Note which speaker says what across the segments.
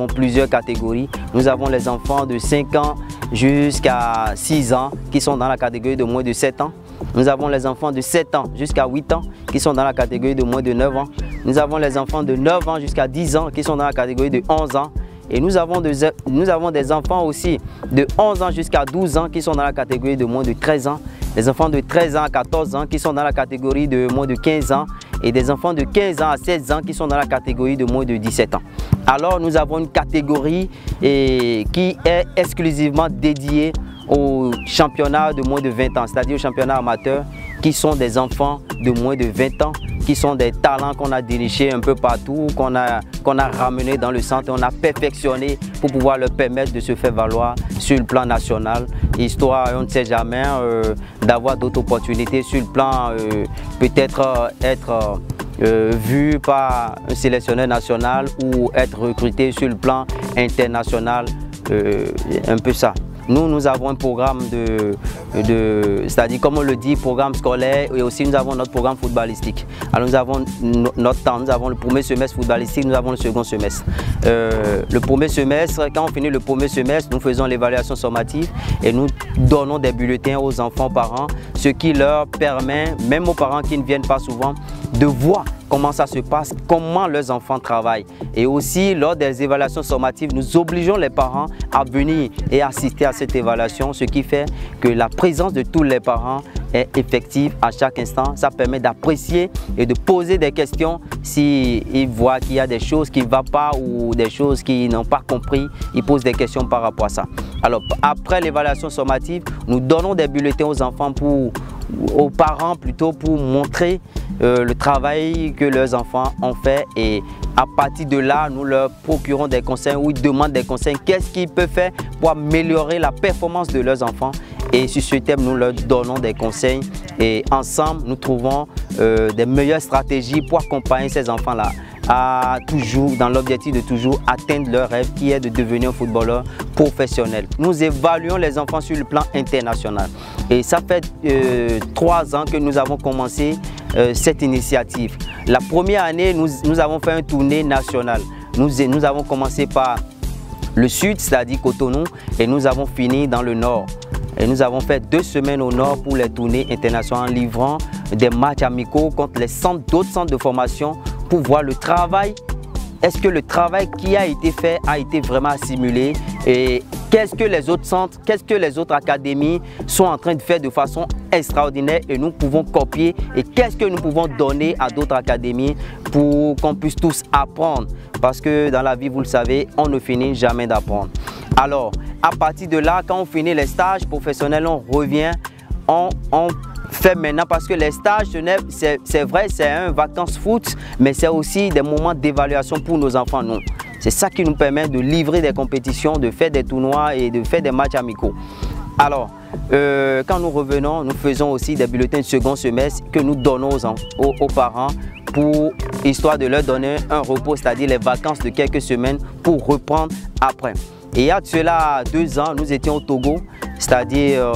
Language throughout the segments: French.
Speaker 1: avons plusieurs catégories. Nous avons les enfants de 5 ans jusqu'à 6 ans qui sont dans la catégorie de moins de 7 ans. Nous avons les enfants de 7 ans jusqu'à 8 ans qui sont dans la catégorie de moins de 9 ans. Nous avons les enfants de 9 ans jusqu'à 10 ans qui sont dans la catégorie de 11 ans. Et nous avons des enfants aussi de 11 ans jusqu'à 12 ans qui sont dans la catégorie de moins de 13 ans. Des enfants de 13 ans à 14 ans qui sont dans la catégorie de moins de 15 ans. Et des enfants de 15 ans à 16 ans qui sont dans la catégorie de moins de 17 ans. Alors nous avons une catégorie qui est exclusivement dédiée au championnat de moins de 20 ans, c'est-à-dire au championnat amateur, qui sont des enfants de moins de 20 ans, qui sont des talents qu'on a dénichés un peu partout, qu'on a ramenés dans le centre, on a perfectionné pour pouvoir leur permettre de se faire valoir sur le plan national, histoire, on ne sait jamais, d'avoir d'autres opportunités sur le plan, peut-être être vu par un sélectionneur national ou être recruté sur le plan international, un peu ça. Nous avons un programme c'est-à-dire comme on le dit, programme scolaire, et aussi nous avons notre programme footballistique. Alors nous avons notre temps, nous avons le premier semestre footballistique, nous avons le second semestre. Le premier semestre, quand on finit le premier semestre, nous faisons l'évaluation sommative et nous donnons des bulletins aux enfants parents, ce qui leur permet, même aux parents qui ne viennent pas souvent, de voir comment ça se passe, comment leurs enfants travaillent. Et aussi, lors des évaluations sommatives, nous obligeons les parents à venir et assister à cette évaluation, ce qui fait que la présence de tous les parents est effective à chaque instant. Ça permet d'apprécier et de poser des questions s'ils voient qu'il y a des choses qui ne vont pas ou des choses qu'ils n'ont pas compris. Ils posent des questions par rapport à ça. Alors, après l'évaluation sommative, nous donnons des bulletins aux enfants aux parents plutôt pour montrer le travail que leurs enfants ont fait, et à partir de là, nous leur procurons des conseils ou ils demandent des conseils. Qu'est-ce qu'ils peuvent faire pour améliorer la performance de leurs enfants? Et sur ce thème, nous leur donnons des conseils et ensemble, nous trouvons des meilleures stratégies pour accompagner ces enfants-là à toujours, dans l'objectif de toujours atteindre leur rêve qui est de devenir un footballeur professionnel. Nous évaluons les enfants sur le plan international. Et ça fait 3 ans que nous avons commencé cette initiative. La première année, nous avons fait un tournée national. Nous avons commencé par le sud, c'est-à-dire Cotonou, et nous avons fini dans le nord. Et nous avons fait 2 semaines au nord pour les tournées internationales en livrant des matchs amicaux contre d'autres centres de formation pour voir le travail. Est-ce que le travail qui a été fait a été vraiment assimilé, et qu'est-ce que les autres centres, qu'est-ce que les autres académies sont en train de faire de façon extraordinaire et nous pouvons copier, et qu'est-ce que nous pouvons donner à d'autres académies pour qu'on puisse tous apprendre, parce que dans la vie, vous le savez, on ne finit jamais d'apprendre. Alors, à partir de là, quand on finit les stages professionnels, on revient, on fait maintenant, parce que les stages, c'est vrai, c'est un vacances foot, mais c'est aussi des moments d'évaluation pour nos enfants, nous. C'est ça qui nous permet de livrer des compétitions, de faire des tournois et de faire des matchs amicaux. Alors, quand nous revenons, nous faisons aussi des bulletins de second semestre que nous donnons aux parents, histoire de leur donner un repos, c'est-à-dire les vacances de quelques semaines pour reprendre après. Et il y a de cela 2 ans, nous étions au Togo, c'est-à-dire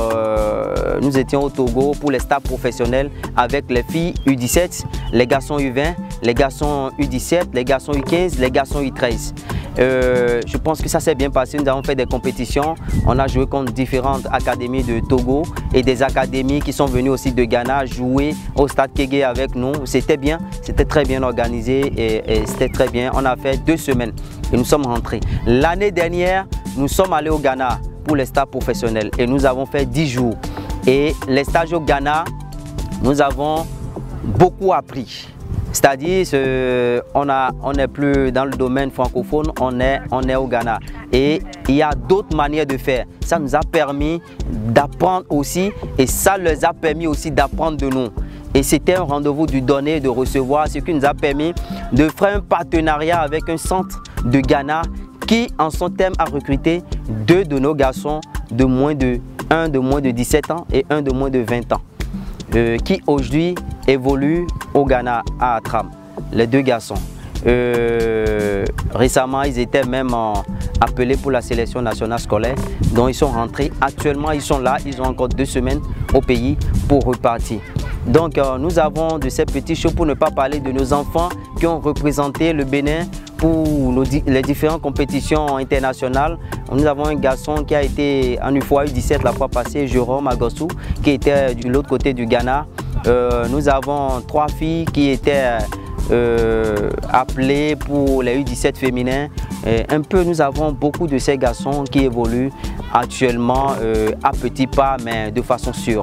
Speaker 1: nous étions au Togo pour les stages professionnels avec les filles U17, les garçons U20, les garçons U17, les garçons U15, les garçons U13. Je pense que ça s'est bien passé, nous avons fait des compétitions, on a joué contre différentes académies de Togo et des académies qui sont venues aussi de Ghana jouer au Stade Kégué avec nous. C'était bien, c'était très bien organisé et c'était très bien. On a fait 2 semaines et nous sommes rentrés. L'année dernière, nous sommes allés au Ghana pour les stages professionnels et nous avons fait 10 jours. Et les stages au Ghana, nous avons beaucoup appris. C'est-à-dire on n'est plus dans le domaine francophone, on est au Ghana. Et il y a d'autres manières de faire. Ça nous a permis d'apprendre aussi et ça leur a permis aussi d'apprendre de nous. Et c'était un rendez-vous du donner et de recevoir, ce qui nous a permis de faire un partenariat avec un centre de Ghana qui, en son thème, a recruté 2 de nos garçons de moins de 17 ans et 1 de moins de 20 ans. Qui aujourd'hui évoluent au Ghana à Atram, les 2 garçons. Récemment, ils étaient même appelés pour la sélection nationale scolaire, dont ils sont rentrés. Actuellement, ils sont là, ils ont encore 2 semaines au pays pour repartir. Donc, nous avons de ces petits shows, pour ne pas parler de nos enfants qui ont représenté le Bénin pour les différentes compétitions internationales. Nous avons un garçon qui a été en UFOA U17 la fois passée, Jérôme Agossou, qui était de l'autre côté du Ghana. Nous avons 3 filles qui étaient appelées pour les U17 féminins. Nous avons beaucoup de ces garçons qui évoluent actuellement à petits pas, mais de façon sûre.